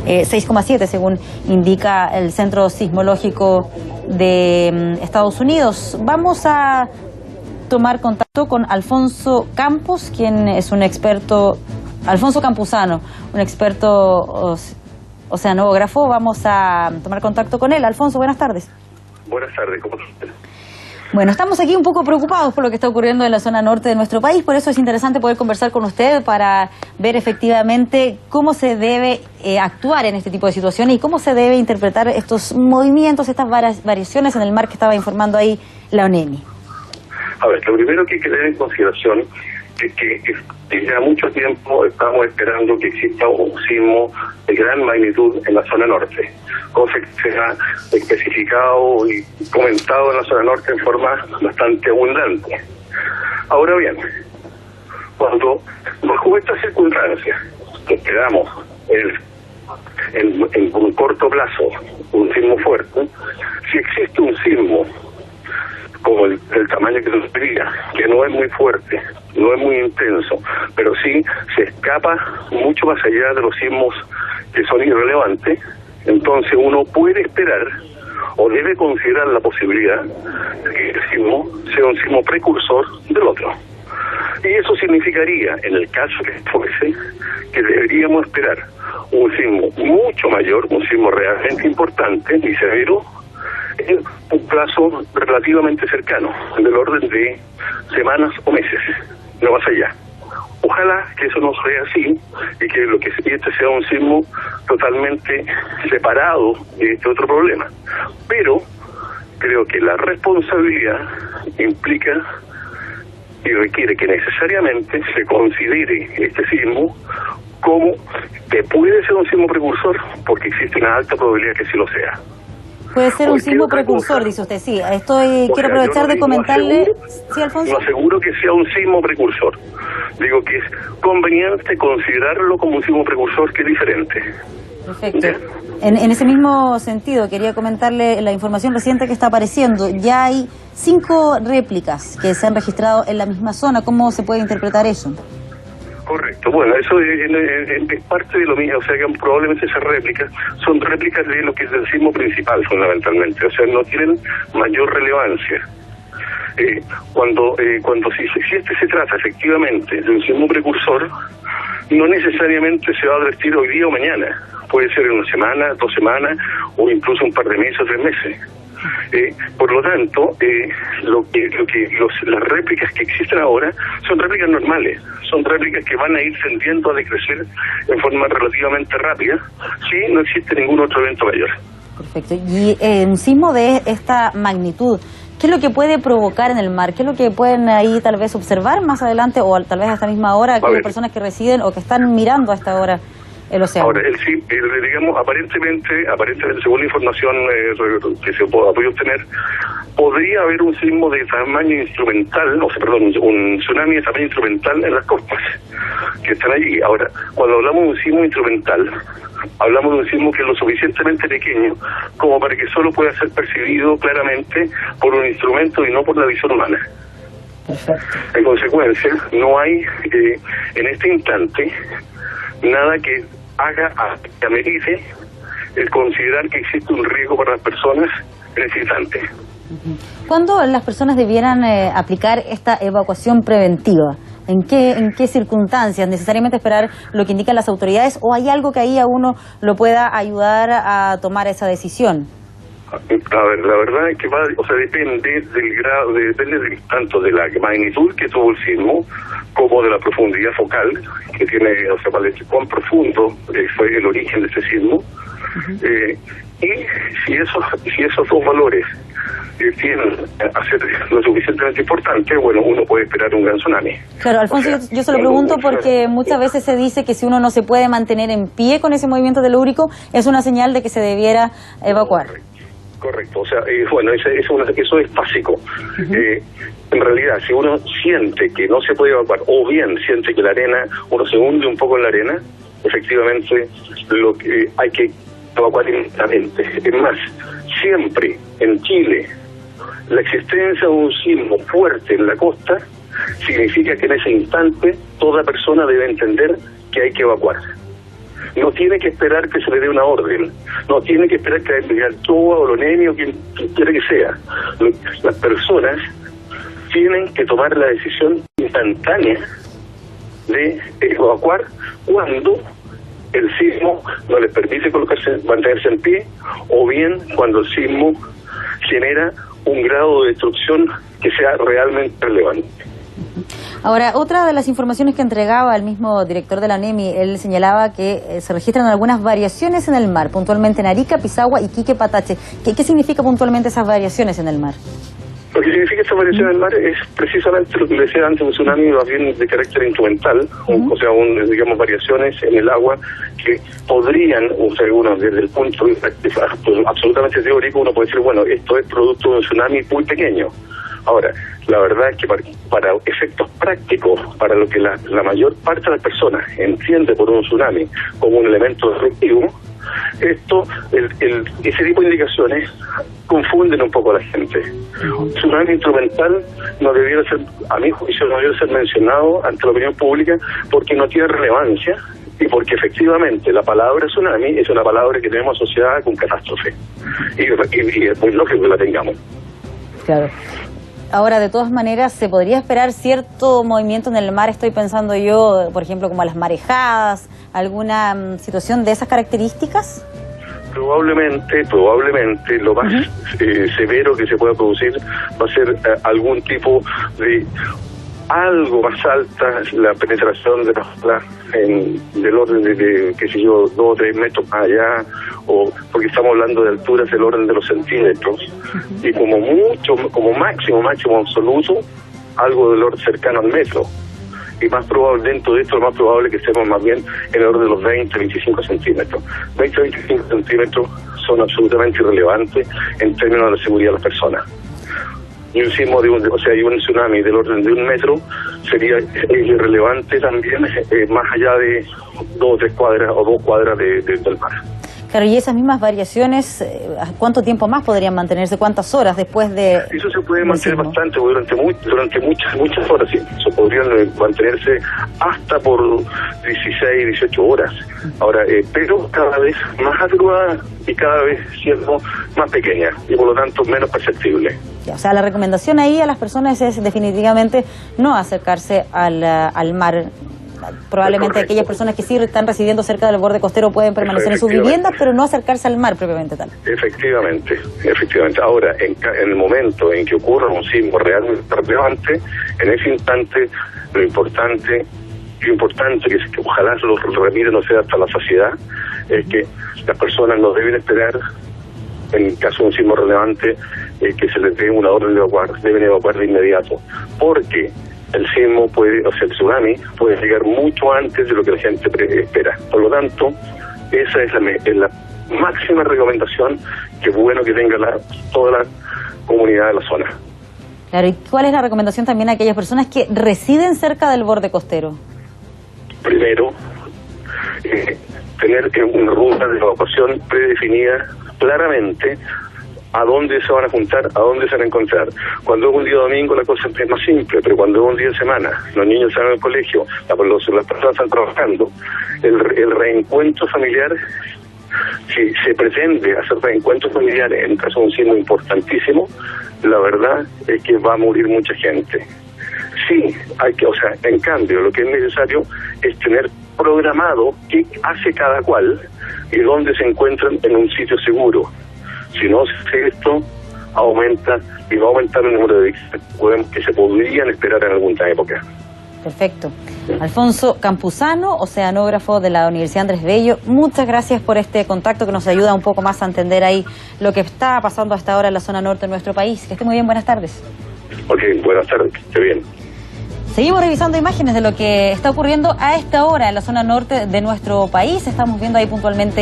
6,7 según indica el Centro Sismológico de Estados Unidos. Vamos a tomar contacto con Alfonso Campos, quien es un experto, Alfonso Campuzano, un experto oceanógrafo. Vamos a tomar contacto con él. Alfonso, buenas tardes. Buenas tardes, ¿cómo estás? Bueno, estamos aquí un poco preocupados por lo que está ocurriendo en la zona norte de nuestro país, por eso es interesante poder conversar con usted para ver efectivamente cómo se debe actuar en este tipo de situaciones y cómo se debe interpretar estos movimientos, estas variaciones en el mar que estaba informando ahí la ONEMI. A ver, lo primero que hay que tener en consideración es que ya mucho tiempo estamos esperando que exista un sismo de gran magnitud en la zona norte, cosa que se ha especificado y comentado en la zona norte en forma bastante abundante. Ahora bien, cuando bajo estas circunstancias esperamos en un corto plazo un sismo fuerte, si existe un sismo como el tamaño que nos pedía, que no es muy fuerte, no es muy intenso, pero sí se escapa mucho más allá de los sismos que son irrelevantes, entonces uno puede esperar o debe considerar la posibilidad de que el sismo sea un sismo precursor del otro. Y eso significaría, en el caso que fuese, que deberíamos esperar un sismo mucho mayor, un sismo realmente importante y severo, en un plazo relativamente cercano, del orden de semanas o meses, no más allá. Ojalá que eso no sea así y que lo que este sea un sismo totalmente separado de este otro problema. Pero creo que la responsabilidad implica y requiere que necesariamente se considere este sismo como que puede ser un sismo precursor, porque existe una alta probabilidad que sí lo sea. Puede ser un sismo precursor, dice usted, sí. Quiero aprovechar de comentarle... ¿Sí, Alfonso? No aseguro que sea un sismo precursor. Digo que es conveniente considerarlo como un sismo precursor, que es diferente. Perfecto. En ese mismo sentido, quería comentarle la información reciente que está apareciendo. Ya hay 5 réplicas que se han registrado en la misma zona. ¿Cómo se puede interpretar eso? Correcto, bueno, eso es parte de lo mismo, o sea que probablemente esas réplicas son réplicas de lo que es el sismo principal fundamentalmente, o sea, no tienen mayor relevancia. Cuando si este se trata efectivamente de un sismo precursor, no necesariamente se va a advertir hoy día o mañana, puede ser en una semana, 2 semanas o incluso un par de meses o 3 meses. Por lo tanto, las réplicas que existen ahora son réplicas normales, son réplicas que van a ir tendiendo a decrecer en forma relativamente rápida si no existe ningún otro evento mayor. Perfecto. Y un sismo de esta magnitud, ¿qué es lo que puede provocar en el mar? ¿Qué es lo que pueden ahí tal vez observar más adelante o tal vez a esta misma hora aquellas personas que residen o que están mirando a esta hora el océano? Ahora, digamos, aparentemente, según la información que se puede obtener, podría haber un sismo de tamaño instrumental, un tsunami de tamaño instrumental en las costas que están allí. Ahora, cuando hablamos de un sismo instrumental, hablamos de un sismo que es lo suficientemente pequeño como para que solo pueda ser percibido claramente por un instrumento y no por la visión humana. Perfecto. En consecuencia, no hay en este instante nada que que amerite el considerar que existe un riesgo para las personas en ese instante. ¿Cuándo las personas debieran aplicar esta evacuación preventiva? ¿En qué circunstancias? ¿Necesariamente esperar lo que indican las autoridades o hay algo que ahí a uno lo pueda ayudar a tomar esa decisión? A ver, la verdad es que depende del grado, depende tanto de la magnitud que tuvo el sismo como de la profundidad focal que tiene, cuán profundo fue el origen de ese sismo. Y si esos dos valores tienen a ser lo suficientemente importante, bueno, uno puede esperar un gran tsunami. Claro, Alfonso, yo se lo pregunto porque muchas veces se dice que si uno no se puede mantener en pie con ese movimiento telúrico, es una señal de que se debiera evacuar. Correcto, o sea, eso es básico. En realidad, si uno siente que no se puede evacuar, o bien siente que la arena, uno se hunde un poco en la arena, efectivamente hay que evacuar inmediatamente. Es más, siempre en Chile, la existencia de un sismo fuerte en la costa significa que en ese instante toda persona debe entender que hay que evacuarse. no tiene que esperar que se le dé una orden, no tiene que esperar que el ALTOA o el ONEMI o quien quiera que sea. Las personas tienen que tomar la decisión instantánea de evacuar cuando el sismo no les permite mantenerse en pie, o bien cuando el sismo genera un grado de destrucción que sea realmente relevante. Ahora, otra de las informaciones que entregaba el mismo director de la ONEMI, él señalaba que se registran algunas variaciones en el mar, puntualmente en Arica, Pisagua, Iquique, Patache. ¿Qué significa puntualmente esas variaciones en el mar? Lo que significa esta variación en el mar es precisamente lo que le decía antes, un tsunami más bien de carácter instrumental, o sea, digamos, variaciones en el agua que podrían, o sea, uno desde el punto de vista absolutamente teórico, uno puede decir, bueno, esto es producto de un tsunami muy pequeño. Ahora, la verdad es que para efectos prácticos, para lo que la mayor parte de las personas entiende por un tsunami como un elemento destructivo, ese tipo de indicaciones confunden un poco a la gente. Tsunami instrumental no debiera ser, a mi juicio, no debiera ser mencionado ante la opinión pública porque no tiene relevancia y porque efectivamente la palabra tsunami es una palabra que tenemos asociada con catástrofe. Y es muy lógico que la tengamos. Claro. Ahora, de todas maneras, ¿se podría esperar cierto movimiento en el mar? Estoy pensando yo, por ejemplo, como a las marejadas, alguna situación de esas características. Probablemente lo más severo que se pueda producir va a ser algún tipo de algo más alta la penetración de la ola del orden de qué sé yo, 2 o 3 metros más allá, o porque estamos hablando de alturas del orden de los centímetros, y como máximo absoluto, algo del orden cercano al metro. Y más probable, dentro de esto, lo más probable es que estemos más bien en el orden de los 20-25 centímetros. 20-25 centímetros son absolutamente irrelevantes en términos de la seguridad de las personas. Y un sismo y un tsunami del orden de 1 metro sería irrelevante también más allá de 2 o 3 cuadras o 2 cuadras del mar. Claro, y esas mismas variaciones, ¿cuánto tiempo más podrían mantenerse? ¿Cuántas horas después de...? Eso se puede mantener bastante, durante muchas horas, sí. Eso podrían mantenerse hasta por 16, 18 horas. Ahora, pero cada vez más atenuada y cada vez siendo más pequeña, y por lo tanto menos perceptible. O sea, la recomendación ahí a las personas es definitivamente no acercarse al mar. Probablemente aquellas personas que sí están residiendo cerca del borde costero pueden permanecer en sus viviendas, pero no acercarse al mar propiamente tal. Efectivamente. Ahora, en el momento en que ocurra un sismo realmente relevante, en ese instante, lo importante que es que ojalá lo repite, no sea hasta la saciedad, es que las personas no deben esperar, en el caso de un sismo relevante, que se les dé una orden de evacuar, deben evacuar de inmediato, porque el sismo el tsunami puede llegar mucho antes de lo que la gente espera. Por lo tanto, esa es la máxima recomendación que es bueno que tenga toda la comunidad de la zona. Claro, ¿y cuál es la recomendación también a aquellas personas que residen cerca del borde costero? Primero, tener una ruta de evacuación predefinida claramente, a dónde se van a juntar, a dónde se van a encontrar. Cuando es un día domingo la cosa es más simple, pero cuando es un día de semana, los niños están en el colegio, las personas están trabajando, el reencuentro familiar, si se pretende hacer reencuentros familiares en caso de un sismo importantísimo, la verdad es que va a morir mucha gente. Sí, en cambio, lo que es necesario es tener programado qué hace cada cual y dónde se encuentran en un sitio seguro. Si no se hace esto, aumenta y va a aumentar el número de víctimas que se podrían esperar en alguna época. Perfecto. Alfonso Campuzano, oceanógrafo de la Universidad Andrés Bello, muchas gracias por este contacto que nos ayuda un poco más a entender ahí lo que está pasando hasta ahora en la zona norte de nuestro país. Que esté muy bien, buenas tardes. Ok, buenas tardes, que esté bien. Seguimos revisando imágenes de lo que está ocurriendo a esta hora en la zona norte de nuestro país. Estamos viendo ahí puntualmente